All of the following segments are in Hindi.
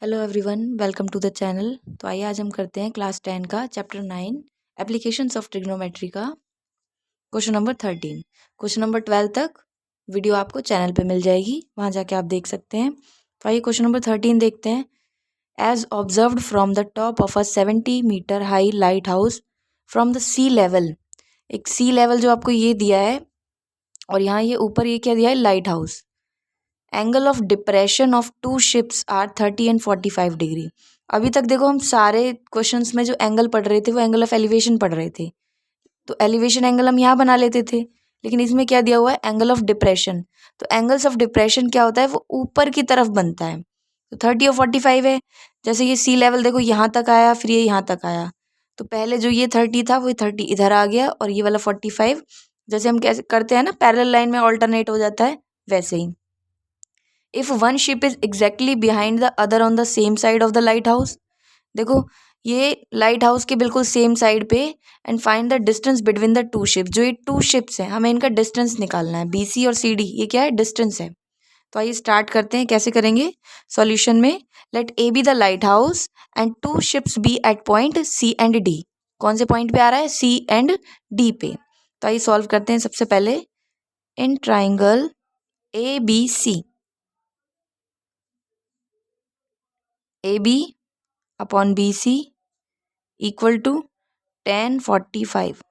Hello everyone, welcome to the channel. तो आइए आज हम करते हैं क्लास 10 का चैप्टर 9 एप्लीकेशंस ऑफ ट्रिग्नोमेट्री का क्वेश्चन नंबर 13। क्वेश्चन नंबर 12 तक वीडियो आपको चैनल पे मिल जाएगी, वहाँ जाके आप देख सकते हैं। तो आइए क्वेश्चन नंबर 13 देखते हैं। As observed from the top of a 70 metre high light house from the sea level. एक सी लेवल जो आपको ये दिया है और यहाँ ये ऊपर ये क्या दिया है, light house. Angle of depression of two ships are 30 and 45 degree. अभी तक देखो हम सारे क्वेश्चंस में जो एंगल पढ़ रहे थे वो एंगल ऑफ एलिवेशन पढ़ रहे थे, तो एलिवेशन एंगल हम यहाँ बना लेते थे। लेकिन इसमें क्या दिया हुआ है, एंगल ऑफ डिप्रेशन। तो एंगल्स ऑफ डिप्रेशन क्या होता है, वो ऊपर की तरफ बनता है। तो 30 और 45 है। जैसे ये सी लेवल देखो यहाँ तक आया, फिर ये यहाँ तक आया, तो पहले जो ये 30 था वो 30 इधर आ गया और ये वाला 45 जैसे हम कैसे करते हैं ना, पैरेलल लाइन में ऑल्टरनेट हो जाता है, वैसे ही। If one ship is exactly behind the other on the same side of the light house. देखो ये लाइट हाउस के बिल्कुल सेम साइड पे, and find the distance between the two ship. जो ये टू शिप्स हैं हमें इनका डिस्टेंस निकालना है, BC और CD, ये क्या है, डिस्टेंस है। तो आइए स्टार्ट करते हैं, कैसे करेंगे सॉल्यूशन में। Let A be the light house and two ships be at point C and D। कौन से पॉइंट पे आ रहा है, C एंड D पे। तो आइए सॉल्व करते हैं। सबसे पहले in triangle ABC, AB upon BC equal to 1045।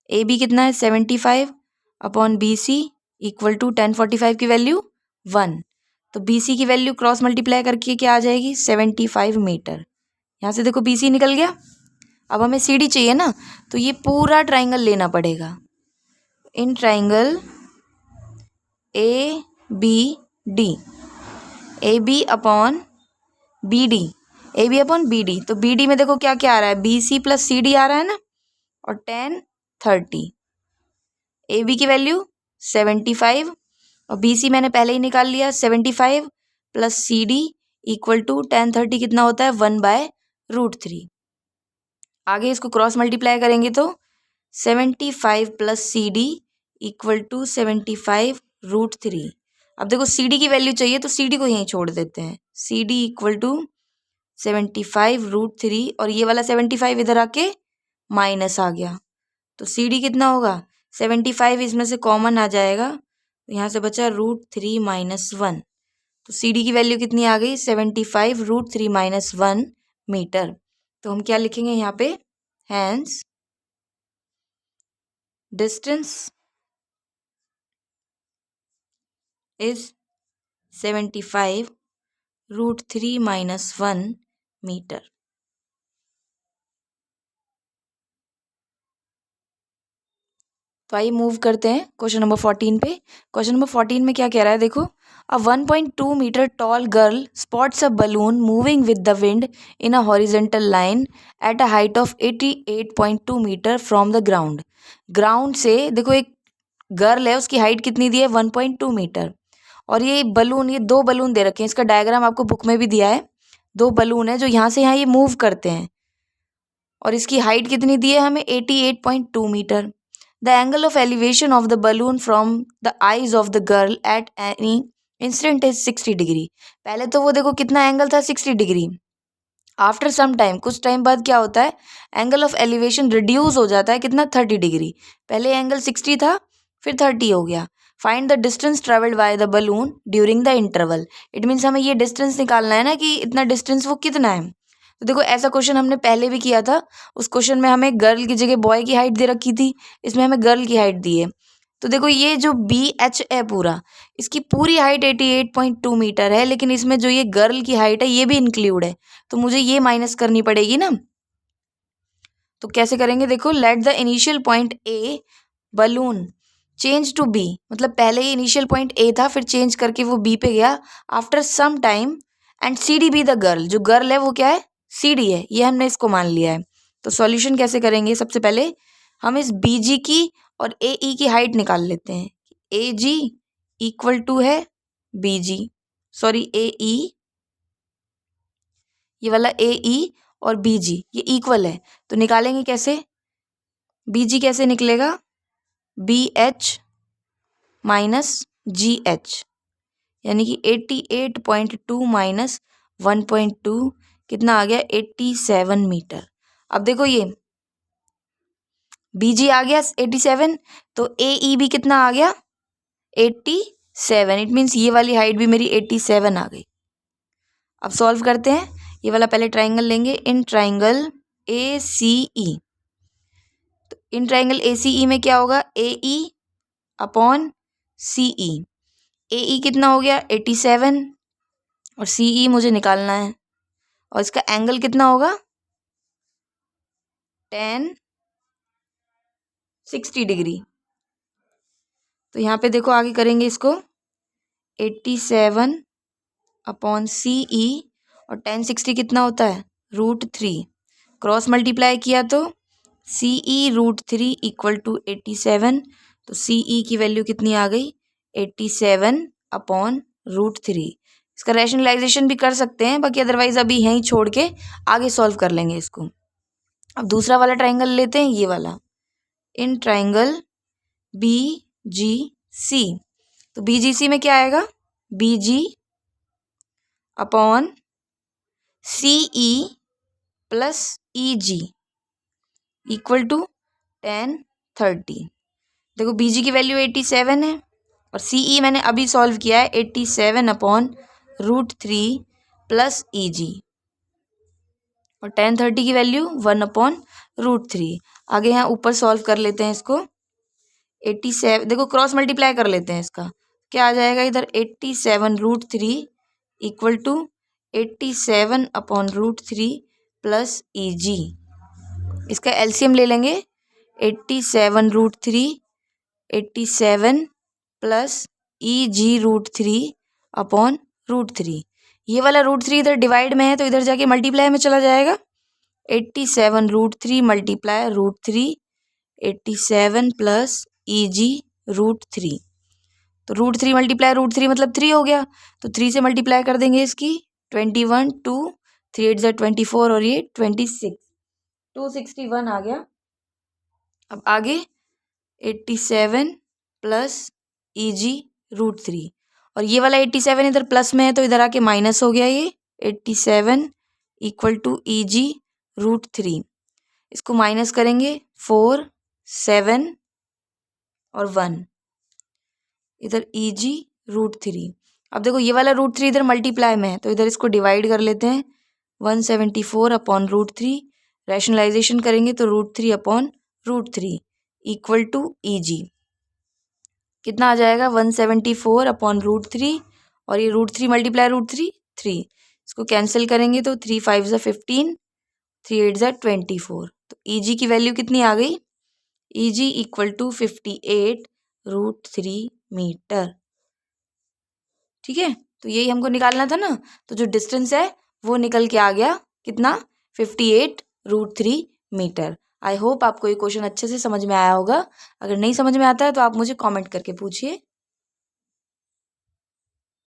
AB कितना है, 75 अपॉन BC इक्वल टू 1045 की वैल्यू 1। तो BC की वैल्यू क्रॉस मल्टीप्लाई करके क्या आ जाएगी, 75 मीटर। यहाँ से देखो BC निकल गया। अब हमें CD चाहिए ना, तो ये पूरा ट्राइंगल लेना पड़ेगा। In triangle ABD, AB upon BD, AB upon BD। तो BD में देखो क्या क्या आ रहा है, BC प्लस CD आ रहा है ना, और 1030। AB की वैल्यू 75 और BC मैंने पहले ही निकाल लिया, 75 प्लस CD इक्वल टू 1030 कितना होता है, 1/√3। आगे इसको क्रॉस मल्टीप्लाई करेंगे तो 75 प्लस CD इक्वल टू 75√3। अब देखो CD की वैल्यू चाहिए तो CD को यहीं छोड़ देते हैं। CD इक्वल टू 75√3 और ये वाला 75 इधर आके माइनस आ गया, तो CD कितना होगा, 75 इसमें से कॉमन आ जाएगा, तो यहाँ से बचा √3 माइनस 1। तो CD की वैल्यू कितनी आ गई, 75 √3 माइनस 1 मीटर। तो हम क्या लिखेंगे यहाँ पे, hence distance is 75 √3 minus 1 metre. तो आइए मूव करते हैं क्वेश्चन नंबर 14 पे। क्वेश्चन नंबर 14 में क्या कह रहा है, देखो a 1.2 metre tall girl spots a balloon moving with the wind in a horizontal line at a height of 88.2 metre from the ground. Ground से देखो एक गर्ल है, उसकी हाइट कितनी दी है, 1.2 मीटर। और ये बलून, ये दो बलून दे रखे हैं, इसका डायग्राम आपको बुक में भी दिया है। दो बलून है जो यहाँ से यहाँ ये मूव करते हैं, और इसकी हाइट कितनी दी है हमें, 88.2 मीटर। The angle of elevation of the balloon from the eyes of the girl at any instant is 60 degree. पहले तो वो देखो कितना एंगल था, 60 डिग्री। आफ्टर सम टाइम, कुछ टाइम बाद क्या होता है, एंगल ऑफ एलिवेशन रिड्यूस हो जाता है, कितना, 30 डिग्री। पहले एंगल 60 था, फिर 30 हो गया। Find the distance travelled by the balloon during the interval. It means हमें ये डिस्टेंस निकालना है ना, कि इतना डिस्टेंस वो कितना है। तो देखो ऐसा क्वेश्चन हमने पहले भी किया था। उस क्वेश्चन में हमें गर्ल की जगह बॉय की हाइट दे रखी थी, इसमें हमें गर्ल की हाइट दी है। तो देखो ये जो BH है पूरा, इसकी पूरी हाइट 88.2 मीटर है, लेकिन इसमें जो ये गर्ल की हाइट है ये भी इंक्लूड है, तो मुझे ये माइनस करनी पड़ेगी ना। तो कैसे करेंगे, देखो let the initial point A balloon change to B, मतलब पहले ही इनिशियल पॉइंट A था, फिर चेंज करके वो B पे गया after some time, and CD be the girl. जो गर्ल है वो क्या है, CD है, ये हमने इसको मान लिया है। तो सॉल्यूशन कैसे करेंगे, सबसे पहले हम इस BG की और AE की हाइट निकाल लेते हैं। AG इक्वल टू है BG, सॉरी AE, ये वाला AE और BG ये इक्वल है, तो निकालेंगे कैसे, BG कैसे निकलेगा, BH माइनस GH, यानी कि 88.2 माइनस 1.2 कितना आ गया 87 मीटर। अब देखो ये BG आ गया 87, तो AEB कितना आ गया 87। इट मीन्स ये वाली हाइट भी मेरी 87 आ गई। अब सॉल्व करते हैं। ये वाला पहले ट्राइंगल लेंगे, इन ट्राइंगल ACE। तो इन ट्राइंगल ACE में क्या होगा AE अपॉन CE। AE कितना हो गया 87 और CE मुझे निकालना है, और इसका एंगल कितना होगा 1060 डिग्री। तो यहाँ पे देखो आगे करेंगे इसको 87 अपॉन CE और 1060 कितना होता है √3। क्रॉस मल्टीप्लाई किया तो CE √3 इक्वल टू 87। तो CE की वैल्यू कितनी आ गई 87 अपॉन √3। इसका रैशनलाइजेशन भी कर सकते हैं, बाकी अदरवाइज अभी यहीं छोड़ के आगे सॉल्व कर लेंगे इसको। अब दूसरा वाला ट्राइंगल लेते हैं, ये वाला इन ट्राइंगल BGC। तो BGC में क्या आएगा BG upon CE plus EG equal to 1030। देखो BG की वैल्यू 87 है और CE मैंने अभी सॉल्व किया है 87 अपॉन √3 प्लस EG, और 1030 की वैल्यू 1 अपॉन √3। आगे यहाँ ऊपर सॉल्व कर लेते हैं इसको 87। देखो क्रॉस मल्टीप्लाई कर लेते हैं, इसका क्या आ जाएगा इधर 87 √3 equal to 87 upon √3 plus EG। इसका LCM ले लेंगे 87 √3 87 प्लस EG √3 अपॉन √3। ये वाला √3 इधर डिवाइड में है तो इधर जाके मल्टीप्लाई में चला जाएगा। 87 √3 मल्टीप्लाई √3 87 प्लस EG √3। तो √3 मल्टीप्लाई √3 मतलब 3 हो गया, तो 3 से मल्टीप्लाई कर देंगे इसकी 21 2 3 8 24 और ये 26 261 आ गया। अब आगे 87 प्लस EG √3, और ये वाला 87 इधर प्लस में है तो इधर आके माइनस हो गया ये 87 इक्वल टू EG √3। इसको माइनस करेंगे 4 7 और 1, इधर EG √3। अब देखो ये वाला √3 इधर मल्टीप्लाई में है तो इधर इसको डिवाइड कर लेते हैं 174 अपॉन √3। रैशनलाइजेशन करेंगे तो √3 अपॉन √3 इक्वल टू EG कितना आ जाएगा 174 अपॉन √3, और ये √3 मल्टीप्लाई √3 3। इसको कैंसिल करेंगे तो 3 5 15 3 8 24। तो EG की वैल्यू कितनी आ गई EG इक्वल टू 58 √3 मीटर। ठीक है, तो यही हमको निकालना था ना, तो जो डिस्टेंस है वो निकल के आ गया कितना 58 √3 मीटर। आई होप आपको ये क्वेश्चन अच्छे से समझ में आया होगा। अगर नहीं समझ में आता है तो आप मुझे कमेंट करके पूछिए।